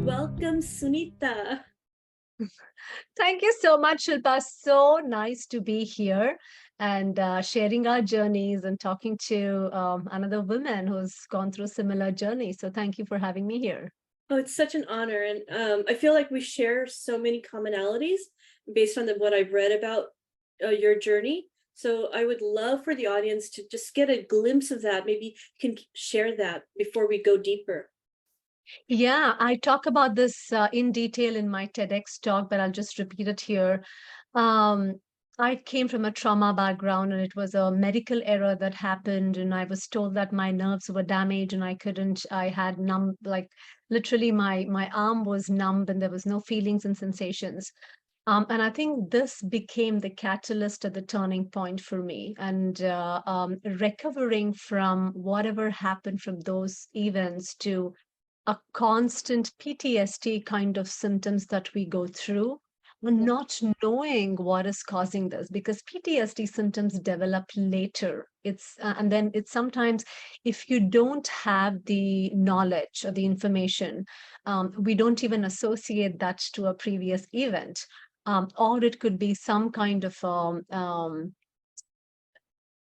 Welcome, Sunita. Thank you so much, Shilpa. So nice to be here and sharing our journeys and talking to another woman who's gone through similar journey. So thank you for having me here. Oh, it's such an honor. And I feel like we share so many commonalities based on what I've read about your journey. So I would love for the audience to just get a glimpse of that. Maybe you can share that before we go deeper. Yeah, I talk about this in detail in my TEDx talk, but I'll just repeat it here. Um, I came from a trauma background, and it was a medical error that happened, and I was told that my nerves were damaged, and I had numb, like literally my arm was numb, and there was no feelings and sensations. And I think this became the catalyst at the turning point for me, and recovering from whatever happened from those events to a constant PTSD kind of symptoms that we go through, and not knowing what is causing this, because PTSD symptoms develop later. And then it's sometimes, if you don't have the knowledge or the information, we don't even associate that to a previous event. Or it could be some kind of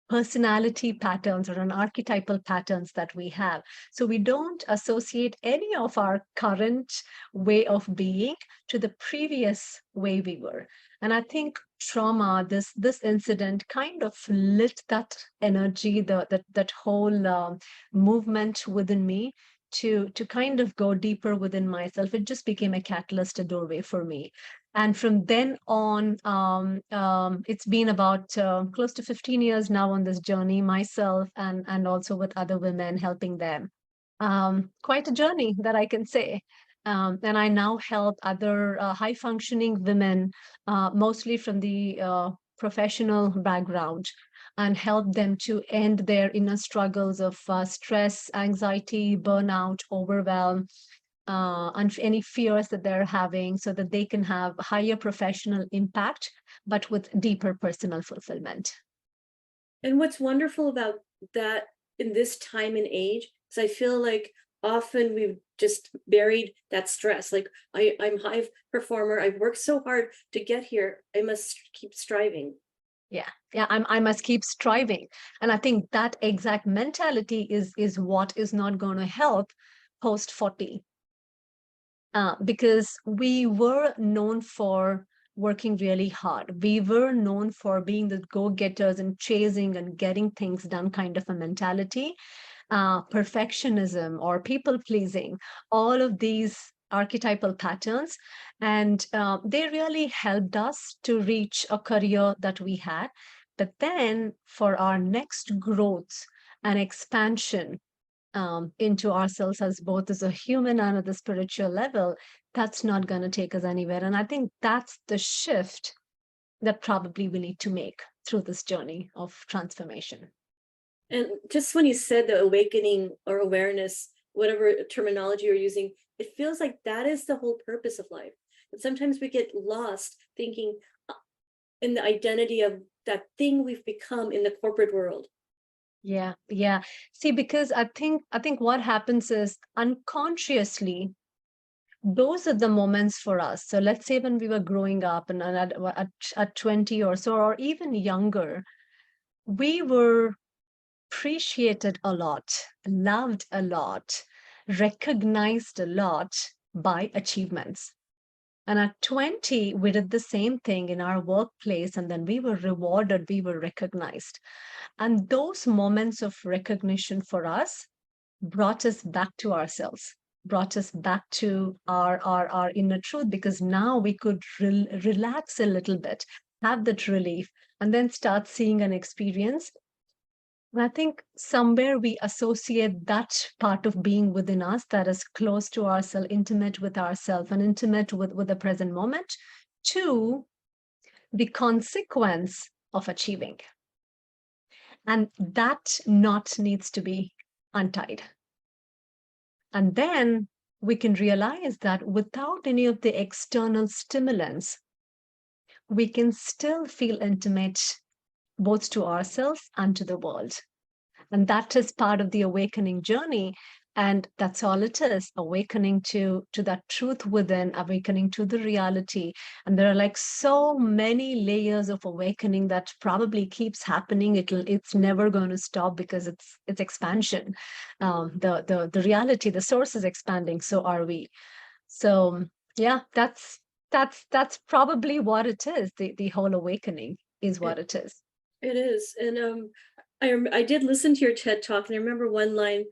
personality patterns or an archetypal patterns that we have. So we don't associate any of our current way of being to the previous way we were. And I think trauma, this incident kind of lit that energy, that whole movement within me to kind of go deeper within myself. It just became a catalyst, a doorway for me. And from then on, it's been about close to 15 years now on this journey, myself and also with other women, helping them. Quite a journey that I can say. And I now help other high functioning women, mostly from the professional background, and help them to end their inner struggles of stress, anxiety, burnout, overwhelm, and any fears that they're having, so that they can have higher professional impact, but with deeper personal fulfillment. And what's wonderful about that in this time and age is I feel like often we've just buried that stress. Like I'm high performer. I've worked so hard to get here. I must keep striving. Yeah, I must keep striving. And I think that exact mentality is what is not going to help post 40. Because we were known for working really hard. We were known for being the go-getters and chasing and getting things done kind of a mentality. Perfectionism or people pleasing, all of these archetypal patterns. And they really helped us to reach a career that we had. But then for our next growth and expansion, into ourselves as both as a human and at the spiritual level, that's not going to take us anywhere. And I think that's the shift that probably we need to make through this journey of transformation. And just when you said the awakening or awareness, whatever terminology you're using, it feels like that is the whole purpose of life. And sometimes we get lost thinking in the identity of that thing we've become in the corporate world. Yeah. See, because I think what happens is unconsciously, those are the moments for us. So let's say when we were growing up and at 20 or so, or even younger, we were appreciated a lot, loved a lot, recognized a lot by achievements. And at 20, we did the same thing in our workplace, and then we were rewarded, we were recognized. And those moments of recognition for us brought us back to ourselves, brought us back to our inner truth, because now we could relax a little bit, have that relief, and then start seeing an experience. And I think somewhere we associate that part of being within us that is close to ourselves, intimate with ourselves, and intimate with the present moment, to the consequence of achieving. And that knot needs to be untied. And then we can realize that without any of the external stimulants, we can still feel intimate both to ourselves and to the world. And that is part of the awakening journey, And that's all it is, awakening to that truth within, awakening to the reality. And there are like so many layers of awakening that probably keeps happening. It's never going to stop because it's expansion. The reality, the source is expanding, so are we. So yeah, that's probably what it is. The whole awakening is It, what it is. it is. And I did listen to your TED talk, and I remember one line: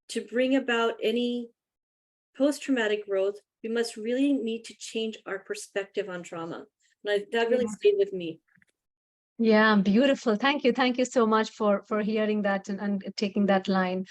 to bring about any post-traumatic growth, we must really need to change our perspective on trauma. And that really Yeah. stayed with me. Yeah, beautiful. Thank you. Thank you so much for hearing that and taking that line.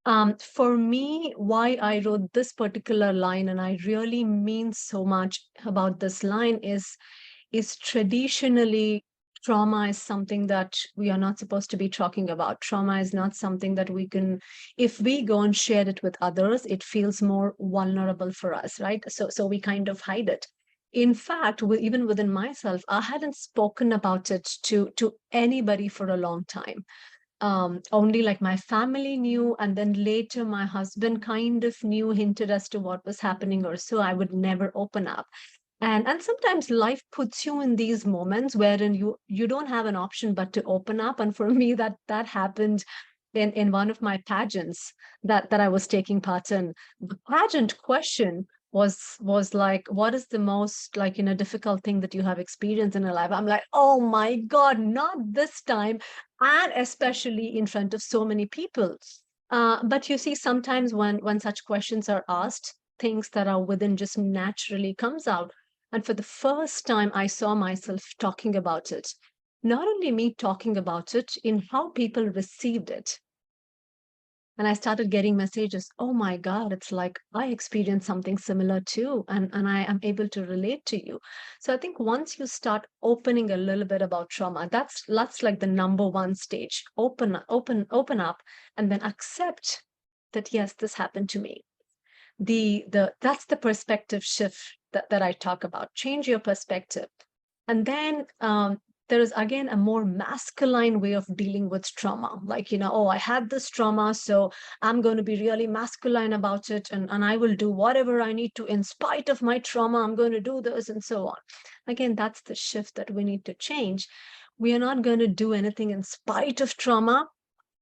For me, why I wrote this particular line, and I really mean so much about this line, is traditionally trauma is something that we are not supposed to be talking about. Trauma is not something that we can, if we go and share it with others, it feels more vulnerable for us, right? So we kind of hide it. In fact, even within myself, I hadn't spoken about it to anybody for a long time. Only like my family knew, and then later my husband kind of knew, hinted as to what was happening or so. I would never open up. And sometimes life puts you in these moments wherein you don't have an option but to open up. And for me, that happened in one of my pageants that I was taking part in. The pageant question was like, what is the most, like, difficult thing that you have experienced in your life? I'm like, oh my God, not this time, and especially in front of so many people. But you see, sometimes when such questions are asked, things that are within just naturally comes out. And for the first time, I saw myself talking about it. Not only me talking about it, in how people received it. And I started getting messages, oh my God, it's like I experienced something similar too. And I am able to relate to you. So I think once you start opening a little bit about trauma, that's like the number one stage. Open up, and then accept that yes, this happened to me. That's the perspective shift that I talk about. Change your perspective. And then there is again a more masculine way of dealing with trauma. Like, oh, I had this trauma, so I'm going to be really masculine about it, and I will do whatever I need to in spite of my trauma. I'm going to do this and so on. Again, that's the shift that we need to change. We are not going to do anything in spite of trauma,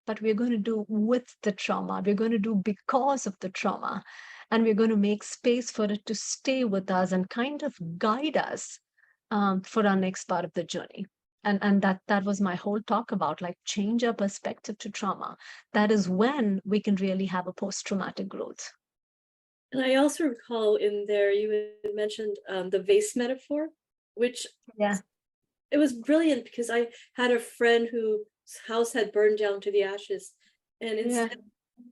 but we're going to do with the trauma. We're going to do because of the trauma. And we're going to make space for it to stay with us and kind of guide us for our next part of the journey. And that was my whole talk about, like, change our perspective to trauma. That is when we can really have a post-traumatic growth. And I also recall in there you had mentioned the vase metaphor, which Yeah. it was brilliant because I had a friend whose house had burned down to the ashes, and Yeah. instead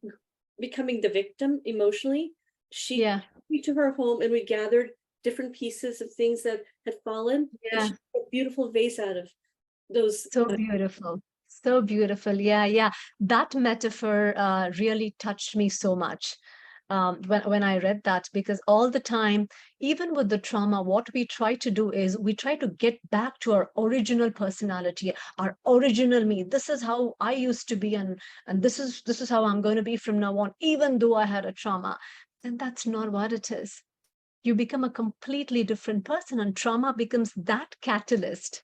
of becoming the victim emotionally, she Yeah. took me to her home, and we gathered different pieces of things that had fallen, and Yeah. she made a beautiful vase out of those. So beautiful. So beautiful. Yeah, yeah. That metaphor really touched me so much when I read that, because all the time, even with the trauma, what we try to do is we try to get back to our original personality, our original me. This is how I used to be, and this is how I'm going to be from now on, even though I had a trauma. And that's not what it is. You become a completely different person, and trauma becomes that catalyst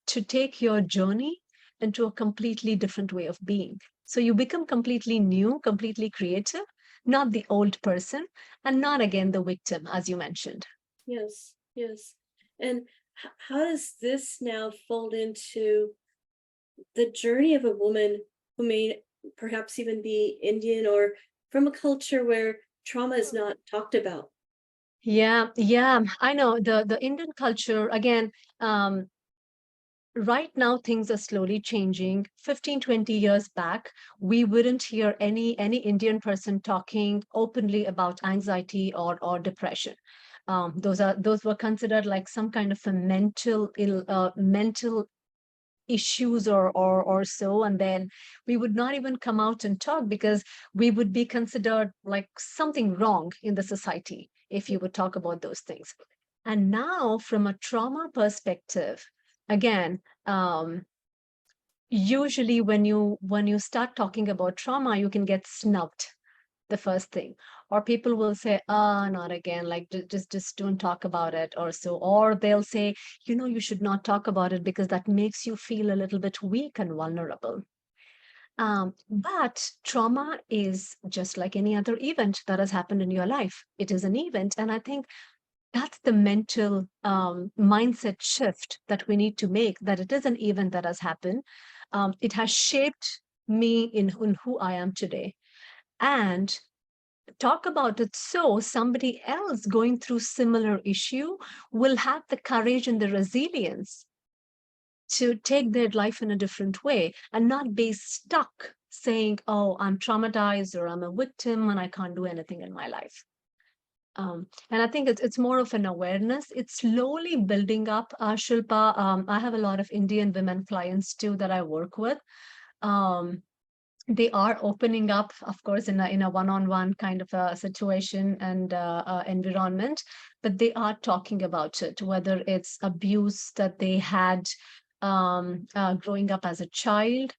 to take your journey into a completely different way of being. So you become completely new, completely creative, not the old person, and not again the victim, as you mentioned. Yes, yes. And how does this now fold into the journey of a woman who may perhaps even be Indian or from a culture where trauma is not talked about? Yeah, yeah, I know the Indian culture again. Right now, things are slowly changing. 15, 20 years back, we wouldn't hear any Indian person talking openly about anxiety or depression. Those were considered like some kind of a mental issues or so. And then we would not even come out and talk because we would be considered like something wrong in the society if you would talk about those things. And now, from a trauma perspective, again, usually when you start talking about trauma, you can get snubbed. the first thing. Or people will say, not again, like just don't talk about it or so. Or they'll say, you should not talk about it because that makes you feel a little bit weak and vulnerable. But trauma is just like any other event that has happened in your life. It is an event. And I think that's the mental mindset shift that we need to make, that it is an event that has happened. It has shaped me in who I am today. And talk about it so somebody else going through similar issue will have the courage and the resilience to take their life in a different way and not be stuck saying, oh, I'm traumatized or I'm a victim and I can't do anything in my life. And I think it's more of an awareness. It's slowly building up, Shilpa. I have a lot of Indian women clients too that I work with. Um, they are opening up, of course, in a one-on-one kind of a situation and environment, but they are talking about it, whether it's abuse that they had growing up as a child,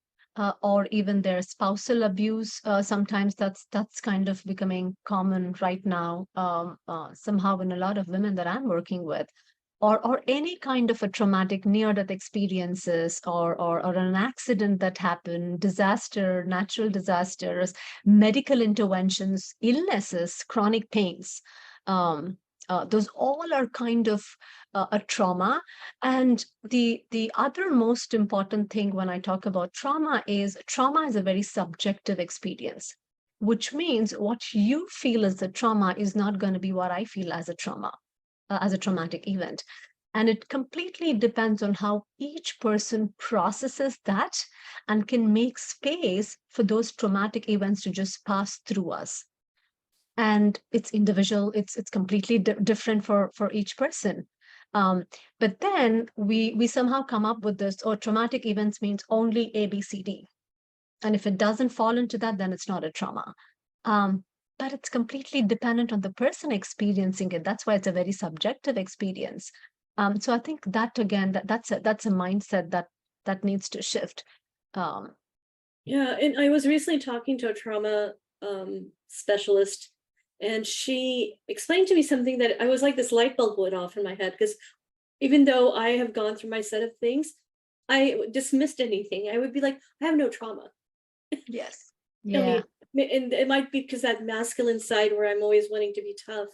or even their spousal abuse. Sometimes that's kind of becoming common right now, somehow in a lot of women that I'm working with. Or any kind of a traumatic near-death experiences, or an accident that happened, disaster, natural disasters, medical interventions, illnesses, chronic pains. Those all are kind of a trauma. And the other most important thing when I talk about trauma is a very subjective experience, which means what you feel as a trauma is not going to be what I feel as a trauma, as a traumatic event. And it completely depends on how each person processes that and can make space for those traumatic events to just pass through us. And it's individual, it's completely different for each person. But then we somehow come up with this, or traumatic events means only A, B, C, D. And if it doesn't fall into that, then it's not a trauma. Um, but it's completely dependent on the person experiencing it. That's why it's a very subjective experience. So I think that again, that's a mindset that needs to shift. Um, Yeah, and I was recently talking to a trauma specialist, and she explained to me something that I was like, this light bulb went off in my head, because even though I have gone through my set of things, I dismissed anything. I would be like, I have no trauma. yes. I Yeah. mean, and it might be because that masculine side where I'm always wanting to be tough.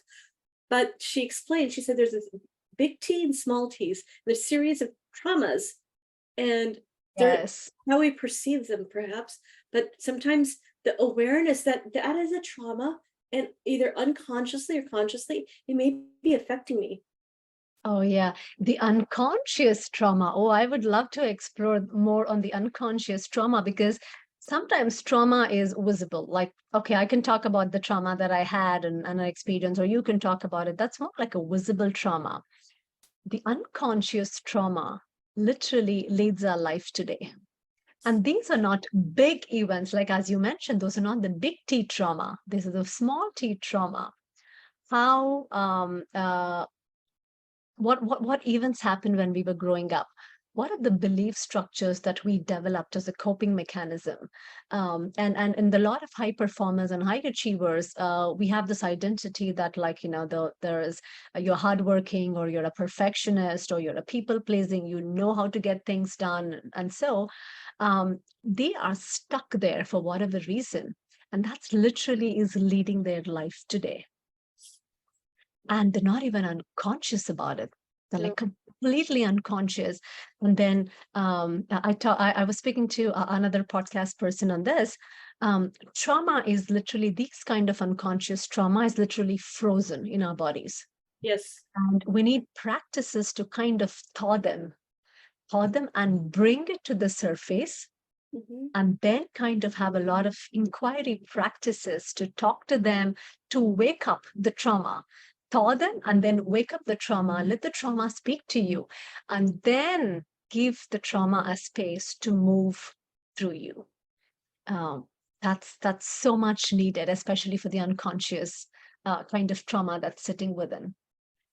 But she explained, she said there's this big T and small T's, there's a series of traumas, and they're Yes. how we perceive them perhaps, but sometimes the awareness that that is a trauma, and either unconsciously or consciously it may be affecting me. Oh, yeah. The unconscious trauma. Oh, I would love to explore more on the unconscious trauma, because sometimes trauma is visible. Like, okay, I can talk about the trauma that I had and an experience, or you can talk about it. That's more like a visible trauma. The unconscious trauma literally leads our life today. And these are not big events, like as you mentioned, those are not the big T trauma. This is the small T trauma. How what events happened when we were growing up? What are the belief structures that we developed as a coping mechanism? And in the lot of high performers and high achievers, we have this identity that, like, there is you're hardworking, or you're a perfectionist, or you're a people pleasing, how to get things done. And so they are stuck there for whatever reason. And that's literally is leading their life today, and they're not even unconscious about it. They're No. like completely unconscious. And then I was speaking to another podcast person on this. Trauma is literally, these kind of unconscious trauma is literally frozen in our bodies. Yes. And we need practices to kind of thaw them and bring it to the surface, Mhm. and then kind of have a lot of inquiry practices to talk to them, to wake up the trauma, thaw them, and then wake up the trauma, let the trauma speak to you, and then give the trauma a space to move through you. Um, that's so much needed, especially for the unconscious kind of trauma that's sitting within.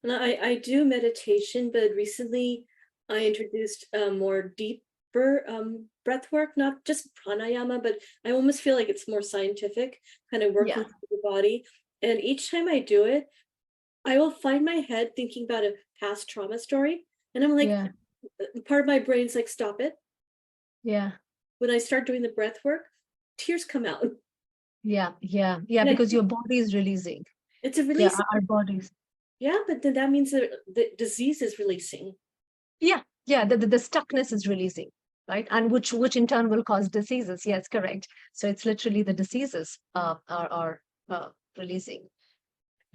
And I do meditation, but recently I introduced more deep breath work, not just pranayama, but I almost feel like it's more scientific, kind of working Yeah, through the body. And each time I do it, I will find my head thinking about a past trauma story. And I'm like, yeah, part of my brain's like, stop it. yeah, When I start doing the breath work, tears come out. yeah, And I because think your body is releasing. it's a Yeah, release. our bodies. Yeah, but then that means that the disease is releasing. Yeah, the stuckness is releasing, right? And which in turn will cause diseases. Yes, correct. So it's literally the diseases are releasing.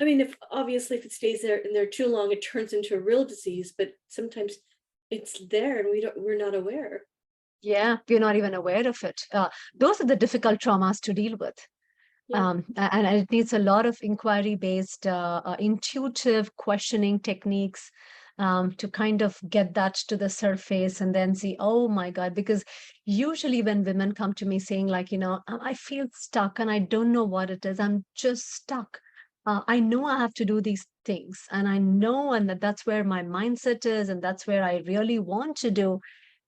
I mean, if obviously if it stays there and there too long, it turns into a real disease, but sometimes it's there and we're not aware. Yeah, we're not even aware of it. Those are the difficult traumas to deal with. Yeah. And it needs a lot of inquiry-based, intuitive questioning techniques to kind of get that to the surface and then see, oh my God, because usually when women come to me saying like, I feel stuck and I don't know what it is, I'm just stuck. I know I have to do these things and I know, and that's where my mindset is, and that's where I really want to do,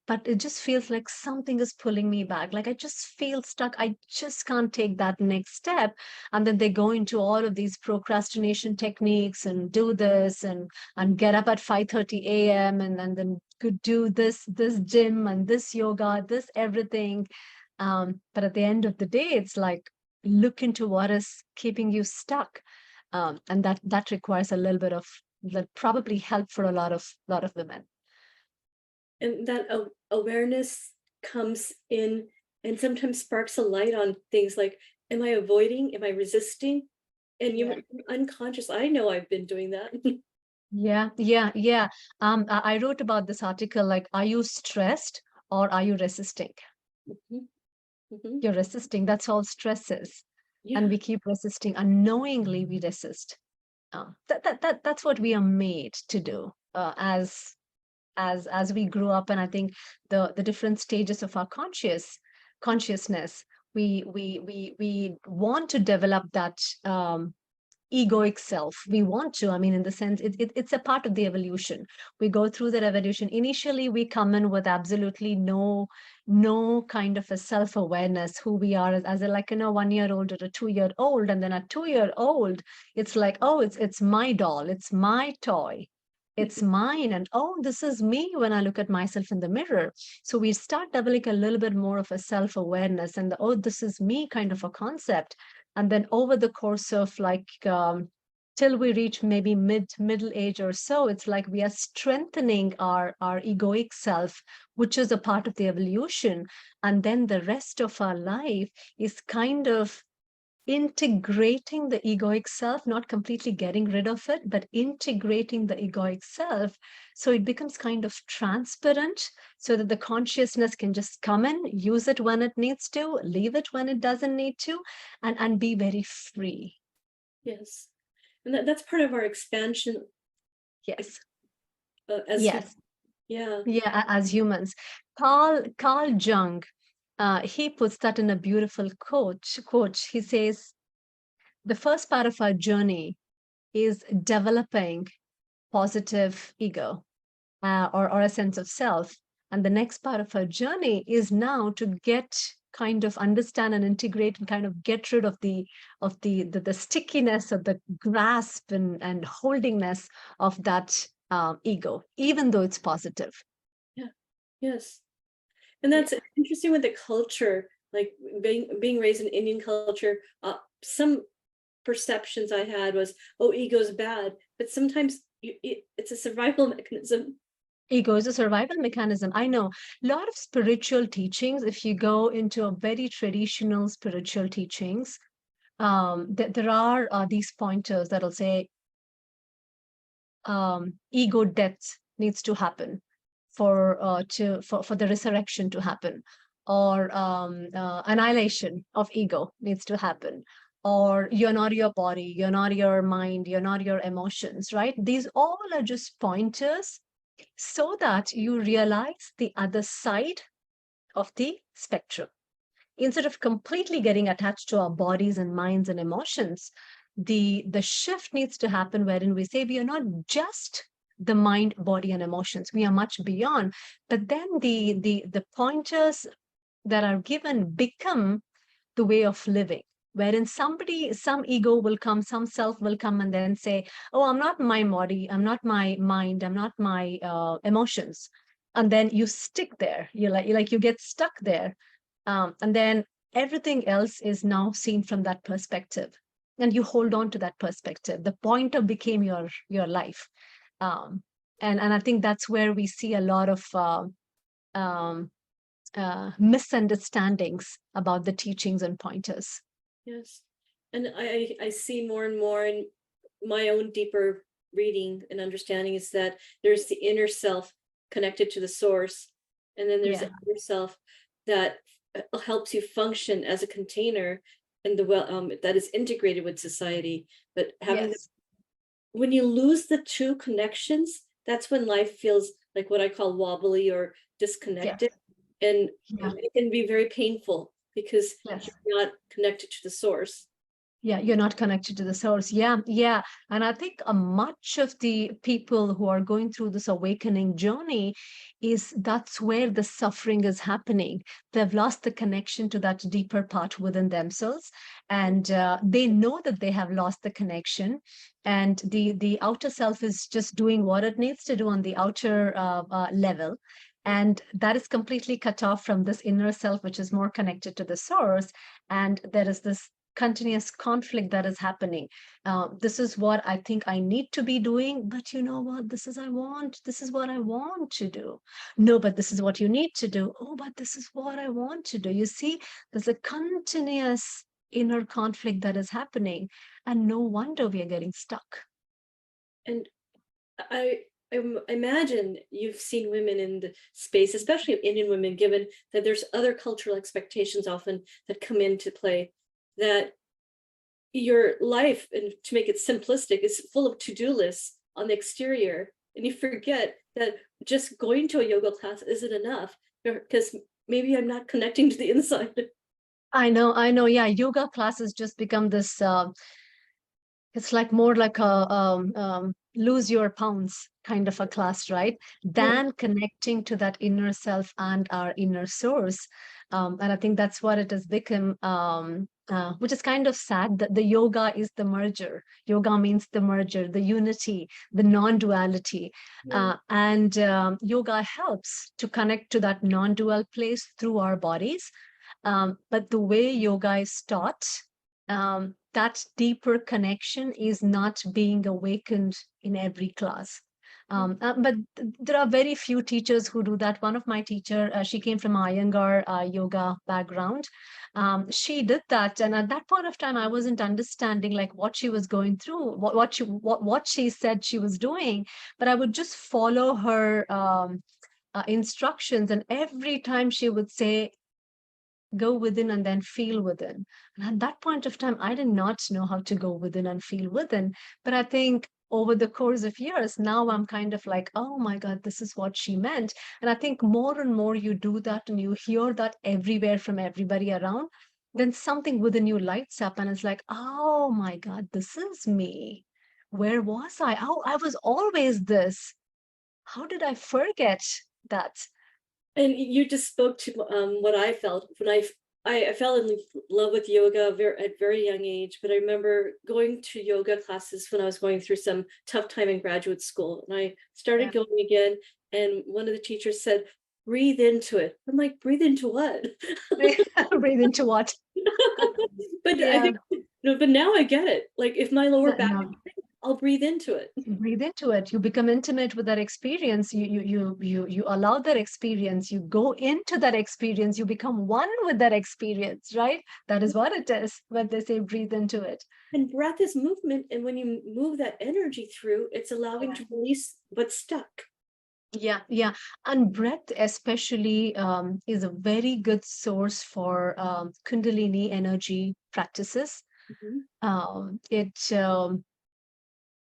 but it just feels like something is pulling me back. Like I just feel stuck. I just can't take that next step. And then they go into all of these procrastination techniques and do this and get up at 5:30 a.m. and then could do this gym and this yoga, this everything. But at the end of the day, it's like look into what is keeping you stuck. And that requires a little bit of that probably help for a lot of women. And that awareness comes in and sometimes sparks a light on things like, am I avoiding? Am I resisting? And Yeah. you unconscious. I know I've been doing that. Yeah. I wrote about this article like, are you stressed or are you resisting? Mhm, mhm. You're resisting. That's all stress is. And Yeah. we keep resisting. Unknowingly, we resist. That's what we are made to do as we grew up. And I think the different stages of our consciousness, we want to develop that egoic self. We want to, I mean, in the sense it's a part of the evolution. We go through that evolution. Initially we come in with absolutely no kind of a self-awareness who we are as a, like, 1-year-old or a 2-year old. And then a 2-year old, it's like, oh, it's my doll, it's my toy, it's mine, and oh, this is me when I look at myself in the mirror. So we start developing a little bit more of a self-awareness and the, oh, this is me kind of a concept. And then over the course of like till we reach maybe middle age or so, it's like we are strengthening our egoic self, which is a part of the evolution. And then the rest of our life is kind of integrating the egoic self, not completely getting rid of it, but integrating the egoic self. So it becomes kind of transparent so that the consciousness can just come in, use it when it needs to, leave it when it doesn't need to, and be very free. Yes. And that's part of our expansion Yes. as Yes. yeah. Yeah, as humans. Carl Jung, he puts that in a beautiful quote. He says, the first part of our journey is developing positive ego, or a sense of self. And the next part of our journey is now to get kind of understand and integrate and kind of get rid of the stickiness of the grasp and holdingness of that ego, even though it's positive. Yeah. Yes. And Yeah. that's interesting with the culture, like being raised in Indian culture. Some perceptions I had was, oh, ego's bad, but sometimes it's a survival mechanism. Ego is a survival mechanism. I know a lot of spiritual teachings, if you go into a very traditional spiritual teachings, there are these pointers that'll say ego death needs to happen for the resurrection to happen, or annihilation of ego needs to happen, or you're not your body, you're not your mind, you're not your emotions, right? These all are just pointers so that you realize the other side of the spectrum. Instead of completely getting attached to our bodies and minds and emotions, the shift needs to happen wherein we say we are not just the mind, body, and emotions. We are much beyond. But then the pointers that are given become the way of living, wherein some ego will come, some self will come and then say, oh, I'm not my body, I'm not my mind, I'm not my emotions. And then you stick there, you get stuck there. And then everything else is now seen from that perspective. And you hold on to that perspective. The pointer became your life. Um, and I think that's where we see a lot of um, misunderstandings about the teachings and pointers. Yes. And I see more and more in my own deeper reading and understanding is that there's the inner self connected to the source. And then there's Yeah. the outer self that helps you function as a container and that is integrated with society. But Yes. when you lose the two connections, that's when life feels like what I call wobbly or Yes. disconnected. And Yeah. it can be very painful because Yes. you're not connected to the source. Yeah, you're not connected to the source. Yeah, yeah. And I think much of the people who are going through this awakening journey that's where the suffering is happening. They've lost the connection to that deeper part within themselves, and they know that they have lost the connection. And the outer self is just doing what it needs to do on the outer level. And that is completely cut off from this inner self, which is more connected to the source. And there is this continuous conflict that is happening. This is what I think I need to be doing, but you know what? This is what I want to do. No, but this is what you need to do. Oh, but this is what I want to do. You see, there's a continuous inner conflict that is happening, and no wonder we are getting stuck. And I imagine you've seen women in the space, especially Indian women, given that there's other cultural expectations often that come into play, that your life, and to make it simplistic, is full of to-do lists on the exterior. And you forget that just going to a yoga class isn't enough because maybe I'm not connecting to the inside. I know. Yeah, yoga classes just become this. It's like more like a lose your pounds kind of a class, right? Yeah. Than connecting to that inner self and our inner source. And I think that's what it has become, which is kind of sad that the yoga is the merger. Yoga means the merger, the unity, the non-duality. Yeah. And yoga helps to connect to that non-dual place through our bodies. But the way yoga is taught, that deeper connection is not being awakened in every class. But there are very few teachers who do that. One of my teacher, she came from Iyengar yoga background. She did that, and at that point of time, I wasn't understanding like what she was going through, what she said she was doing. But I would just follow her instructions, and every time she would say, go within and then feel within. And at that point of time, I did not know how to go within and feel within. But I think over the course of years, now I'm kind of like, oh my God, this is what she meant. And I think more and more you do that and you hear that everywhere from everybody around, then something within you lights up and it's like, oh my God, this is me. Where was I? Oh, I was always this. How did I forget that? And you just spoke to what I felt when I fell in love with yoga at very young age. But I remember going to yoga classes when I was going through some tough time in graduate school, and I started going again. And one of the teachers said, "Breathe into it." I'm like, "Breathe into what?" Breathe into what? But I Yeah. think, but now I get it. Like if my lower back, No, I'll breathe into it. you breathe into it. You become intimate with that experience. You allow that experience. You go into that experience. You become one with that experience, right? That is what it is when they say breathe into it. And breath is movement, and when you move that energy through, it's allowing to release what's stuck. Yeah, yeah. And breath, especially, is a very good source for Kundalini energy practices. Mhm. It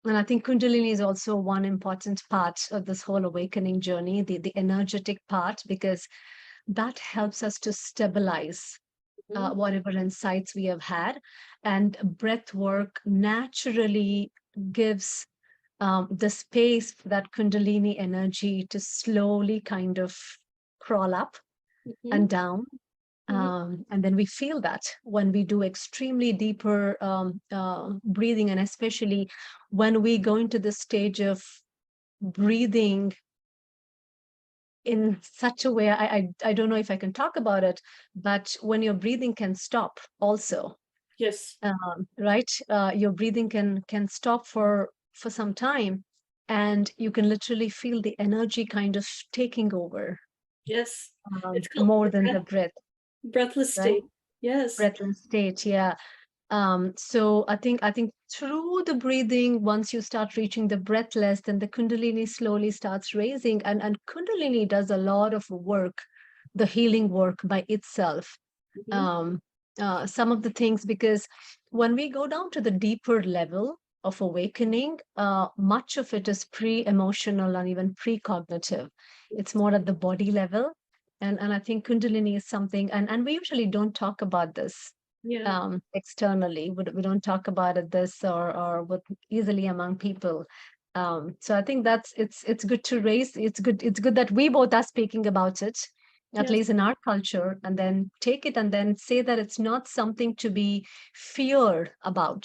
And I think Kundalini is also one important part of this whole awakening journey, the energetic part, because that helps us to stabilize Mhm. whatever insights we have had. And breath work naturally gives the space for that Kundalini energy to slowly kind of crawl up Mhm, and down. mhm. And then we feel that when we do extremely deeper breathing, and especially when we go into the stage of breathing in such a way, I don't know if I can talk about it, but when your breathing can stop also, Yes, right? Your breathing can stop for some time, and you can literally feel the energy kind of taking over, yes. It's called more the than the breath, breathless right? state. Yes, Breathless state, yeah. So I think through the breathing, once you start reaching the breathless, then the Kundalini slowly starts raising, and Kundalini does a lot of work, the healing work by itself. mhm, um, some of the things, because when we go down to the deeper level of awakening, much of it is pre-emotional and even pre-cognitive. It's more at the body level. And I think Kundalini is something, and we usually don't talk about this yeah, externally. We don't talk about it this or with easily among people. So I think it's good to raise. It's good that we both are speaking about it, at yes. least in our culture, and then take it and then say that it's not something to be feared about.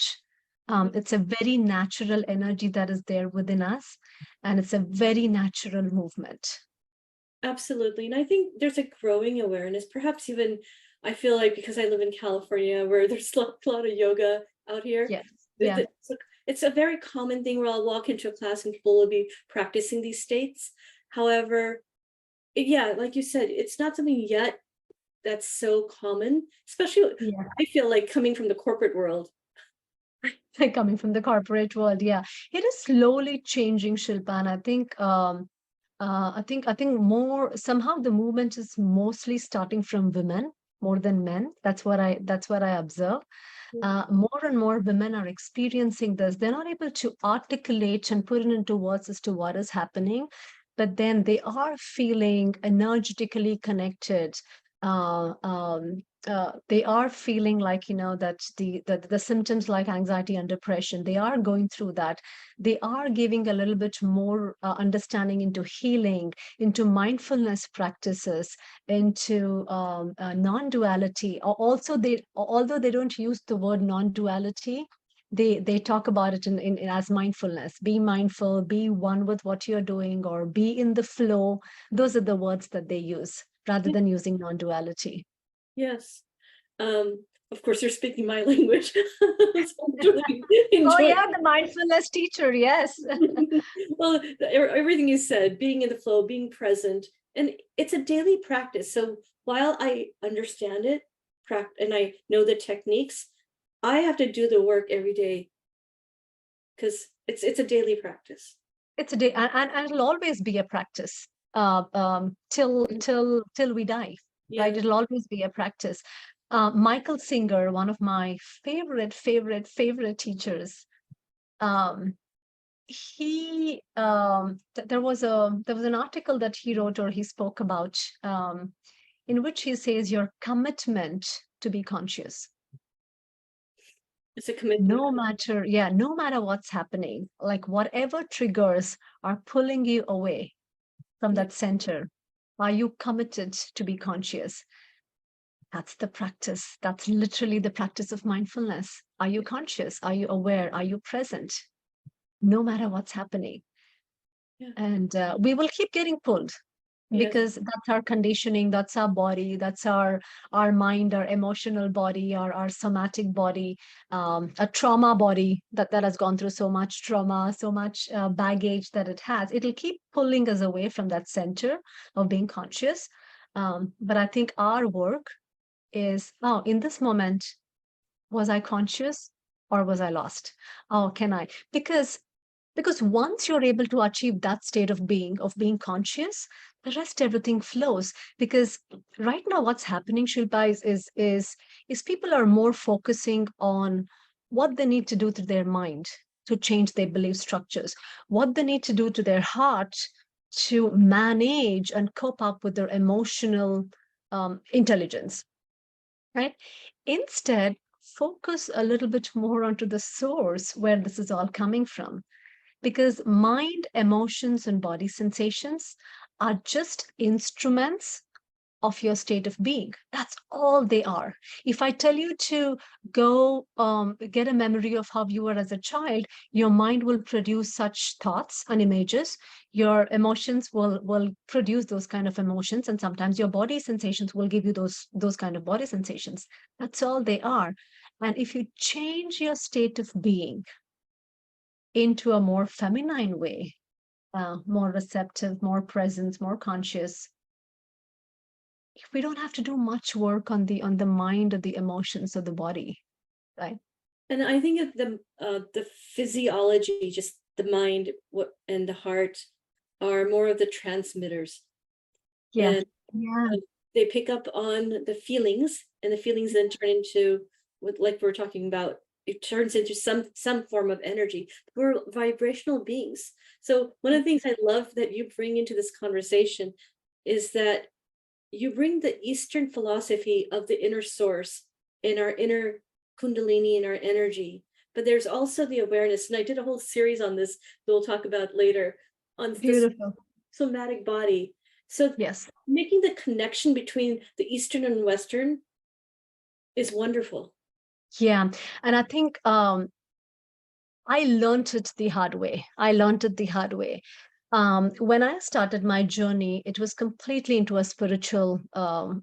Mhm. It's a very natural energy that is there within us, and it's a very natural movement. Absolutely. And I think there's a growing awareness, perhaps even I feel like because I live in California where there's a lot of yoga out here, Yes. Yeah. it's a very common thing where I'll walk into a class and people will be practicing these states. However, yeah, like you said, it's not something yet that's so common, especially Yeah. I feel like coming from the corporate world. Coming from the corporate world, yeah, it is slowly changing, Shilpa. And I think more somehow the movement is mostly starting from women more than men. That's what I observe. More and more women are experiencing this. They're not able to articulate and put it into words as to what is happening, but then they are feeling energetically connected. They are feeling like, that the symptoms like anxiety and depression, they are going through that. They are giving a little bit more understanding into healing, into mindfulness practices, into non-duality. Also, although they don't use the word non-duality, they talk about it in as mindfulness. Be mindful, be one with what you're doing, or be in the flow. Those are the words that they use rather Yeah, than using non-duality. yes. Of course, you're speaking my language. So I'm really Oh enjoying. yeah, the mindfulness teacher, yes. Well, everything you said, being in the flow, being present, and it's a daily practice. So while I understand it, and I know the techniques, I have to do the work every day because it's a daily practice. It's a day, and it'll always be a practice Mhm. till we die, right? Yeah. It'll always be a practice. Michael Singer, one of my favorite teachers, um, there was an article that he wrote or he spoke about, in which he says your commitment to be conscious, It's a commitment. no matter what's happening, like whatever triggers are pulling you away from Yeah. that center, are you committed to be conscious? That's the practice. That's literally the practice of mindfulness. Are you conscious? Are you aware? Are you present? No matter what's happening. Yeah. And we will keep getting pulled, Yes. because that's our conditioning, that's our body, that's our mind, our emotional body, our somatic body, a trauma body that has gone through so much trauma, so much baggage that it has. It'll keep pulling us away from that center of being conscious. But I think our work is, oh, in this moment, was I conscious or was I lost? Oh, can I? Because once you're able to achieve that state of being conscious, the rest everything flows. Because right now what's happening, Shilpa, is people are more focusing on what they need to do to their mind to change their belief structures, what they need to do to their heart to manage and cope up with their emotional intelligence, right? Instead, focus a little bit more onto the source where this is all coming from. because mind, emotions, and body sensations are just instruments of your state of being. That's all they are. If I tell you to go get a memory of how you were as a child, your mind will produce such thoughts and images. Your emotions will produce those kind of emotions, and sometimes your body sensations will give you those kind of body sensations. That's all they are. And if you change your state of being into a more feminine way, more receptive, more present, more conscious, we don't have to do much work on the mind or the emotions of the body, right? And I think of the physiology, just the mind and the heart are more of the transmitters. Yeah. And Yeah. they pick up on the feelings, and the feelings then turn into what, like we're talking about, it turns into some form of energy. We're vibrational beings. So one of the things I love that you bring into this conversation is that you bring the Eastern philosophy of the inner source in our inner kundalini and our energy. But there's also the awareness, and I did a whole series on this that we'll talk about later, on this Beautiful. somatic body. So Yes. making the connection between the Eastern and Western is wonderful. Yeah. And I think I learned it the hard way. When I started my journey, it was completely into a spiritual and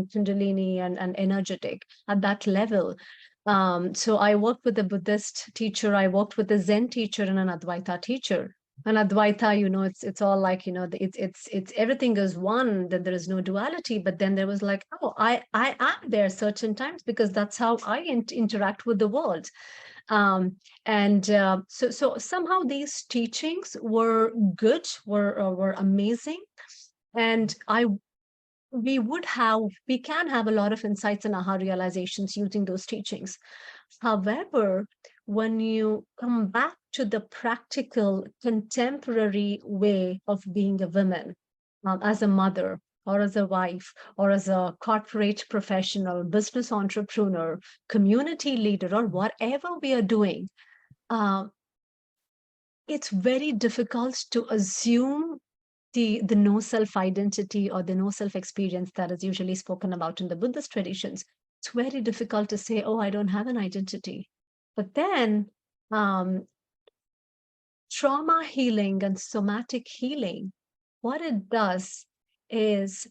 kundalini and energetic at that level. So I worked with a Buddhist teacher, I worked with a Zen teacher and an Advaita teacher. And Advaita, it's all like, it's everything is one, that there is no duality. But then there was like, oh, I am there certain times because that's how I interact with the world. And so somehow these teachings were good, were amazing, and I we can have a lot of insights and aha realizations using those teachings. However, when you come back to the practical contemporary way of being a woman, as a mother or as a wife or as a corporate professional, business entrepreneur, community leader, or whatever we are doing, uh, it's very difficult to assume the no self identity or the no self experience that is usually spoken about in the Buddhist traditions. It's very difficult to say, oh, I don't have an identity. But then um, trauma healing and somatic healing, what it does is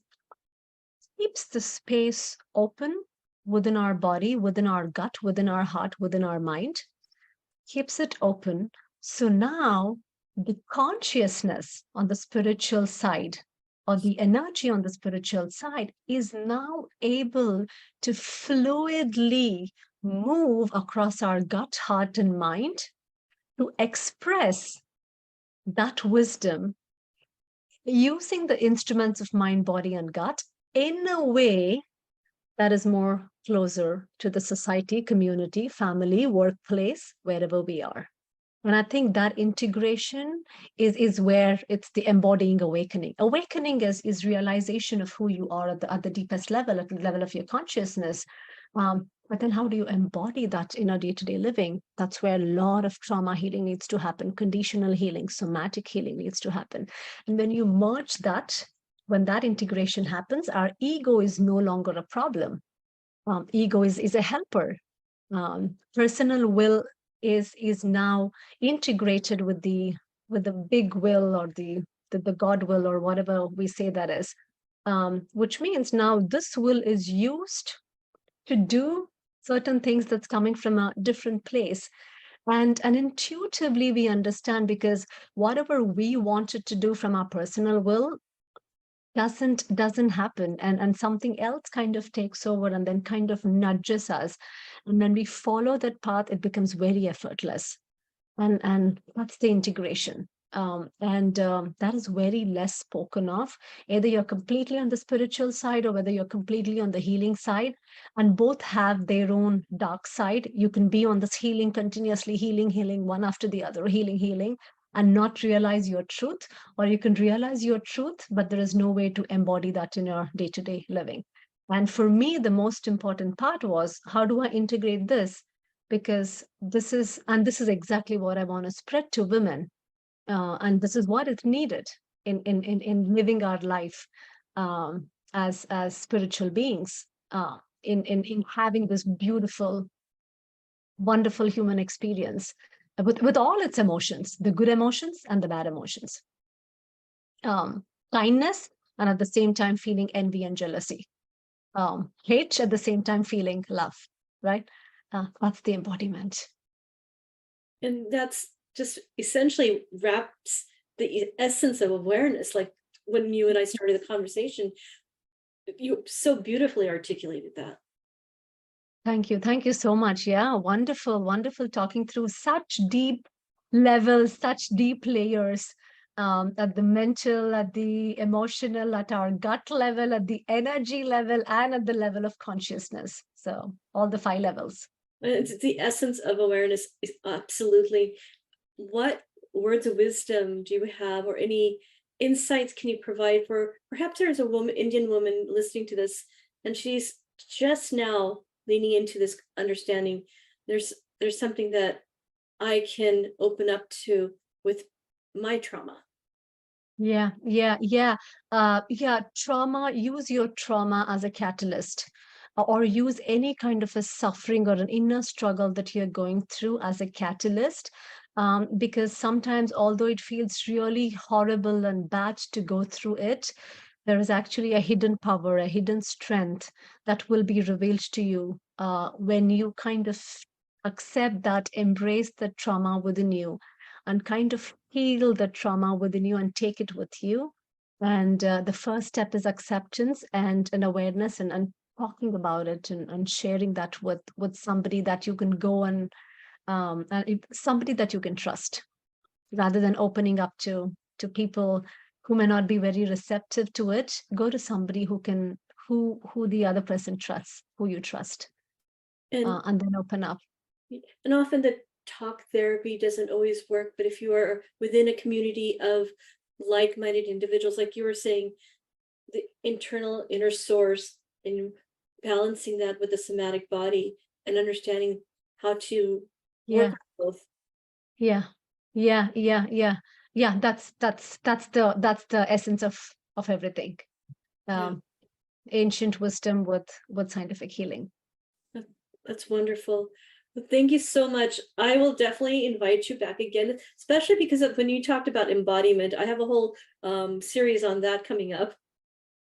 keeps the space open within our body, within our gut, within our heart, within our mind, keeps it open. So now the consciousness on the spiritual side, or the energy on the spiritual side, is now able to fluidly move across our gut, heart, and mind to express that wisdom using the instruments of mind, body, and gut in a way that is more closer to the society, community, family, workplace, wherever we are. And I think that integration is where it's the embodying awakening. Awakening is realization of who you are at the deepest level, at the level of your consciousness. But then how do you embody that in our day-to-day living? That's where a lot of trauma healing needs to happen, conditional healing, somatic healing needs to happen. And when you merge that, when that integration happens, our ego is no longer a problem. Ego is a helper. Personal will is now integrated with the big will, or the God will, or whatever we say that is, which means now this will is used to do certain things that's coming from a different place. And intuitively we understand, because whatever we wanted to do from our personal will doesn't happen, and something else kind of takes over and then kind of nudges us, and when we follow that path it becomes very effortless. And that's the integration. And that is very less spoken of. Either you're completely on the spiritual side or whether you're completely on the healing side, and both have their own dark side. You can be on this healing, continuously healing one after the other, healing, and not realize your truth, or you can realize your truth, but there is no way to embody that in your day-to-day living. And for me, the most important part was, how do I integrate this? because this is exactly what I want to spread to women, and this is what is needed in living our life, as spiritual beings, in having this beautiful, wonderful human experience, with all its emotions, the good emotions and the bad emotions, um, kindness, and at the same time feeling envy and jealousy, hate, at the same time feeling love, right? That's the embodiment. And that's just essentially wraps the essence of awareness. Like when you and I started the conversation, you so beautifully articulated that. Thank you. Thank you so much. Yeah, wonderful, wonderful talking through such deep levels, such deep layers, at the mental, at the emotional, at our gut level, at the energy level, and at the level of consciousness. So all the 5 levels. It's the essence of awareness is absolutely. What words of wisdom do you have, or any insights can you provide for, perhaps there's a woman, Indian woman listening to this, and she's just now leaning into this understanding. There's something that I can open up to with my trauma. Yeah, yeah, yeah. Yeah, trauma, use your trauma as a catalyst, or use any kind of a suffering or an inner struggle that you're going through as a catalyst. Because sometimes, although it feels really horrible and bad to go through it, there is actually a hidden power, a hidden strength that will be revealed to you, when you kind of accept that, embrace the trauma within you, and kind of heal the trauma within you and take it with you. And the first step is acceptance and an awareness, and talking about it, and sharing that with somebody that you can go and somebody that you can trust, rather than opening up to people who may not be very receptive to it. Go to somebody who the other person trusts, who you trust, And and then open up. and often the talk therapy doesn't always work, but if you are within a community of like-minded individuals, like you were saying, the internal inner source, and balancing that with the somatic body, and understanding how to work Yeah, on both. yeah, yeah, yeah, yeah, yeah. That's the essence of everything. Yeah, um, Ancient wisdom with scientific healing. that- that's wonderful. Well, thank you so much. I will definitely invite you back again, especially because of when you talked about embodiment. I have a whole series on that coming up.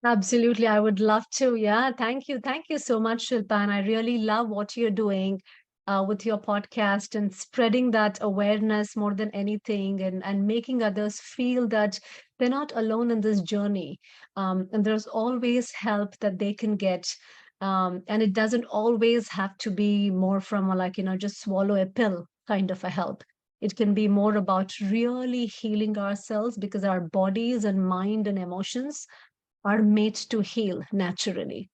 Absolutely, I would love to. Yeah, thank you so much, Shilpa, and I really love what you're doing, with your podcast, and spreading that awareness more than anything, and making others feel that they're not alone in this journey, and there's always help that they can get. And it doesn't always have to be more from a, like, just swallow a pill kind of a help. It can be more about really healing ourselves, because our bodies and mind and emotions are made to heal naturally.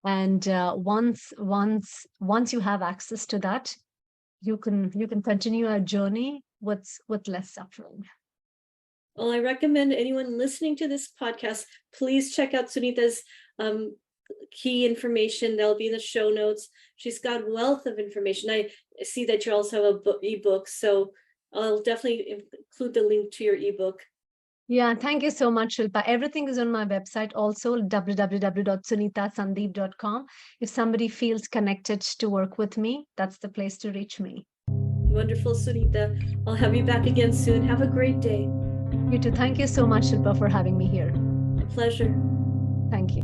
And once you have access to that, you can continue a journey with less suffering. Well, I recommend anyone listening to this podcast, please check out Sunita's um, key information. That'll be in the show notes. She's got wealth of information. I see that you also have a book, ebook, so I'll definitely include the link to your ebook. Yeah, thank you so much, Shilpa. Everything is on my website also, www.sunitasandeep.com. If somebody feels connected to work with me, that's the place to reach me. Wonderful, Sunita. I'll have you back again soon. Have a great day. You too. Thank you so much, Shilpa, for having me here. A pleasure. Thank you.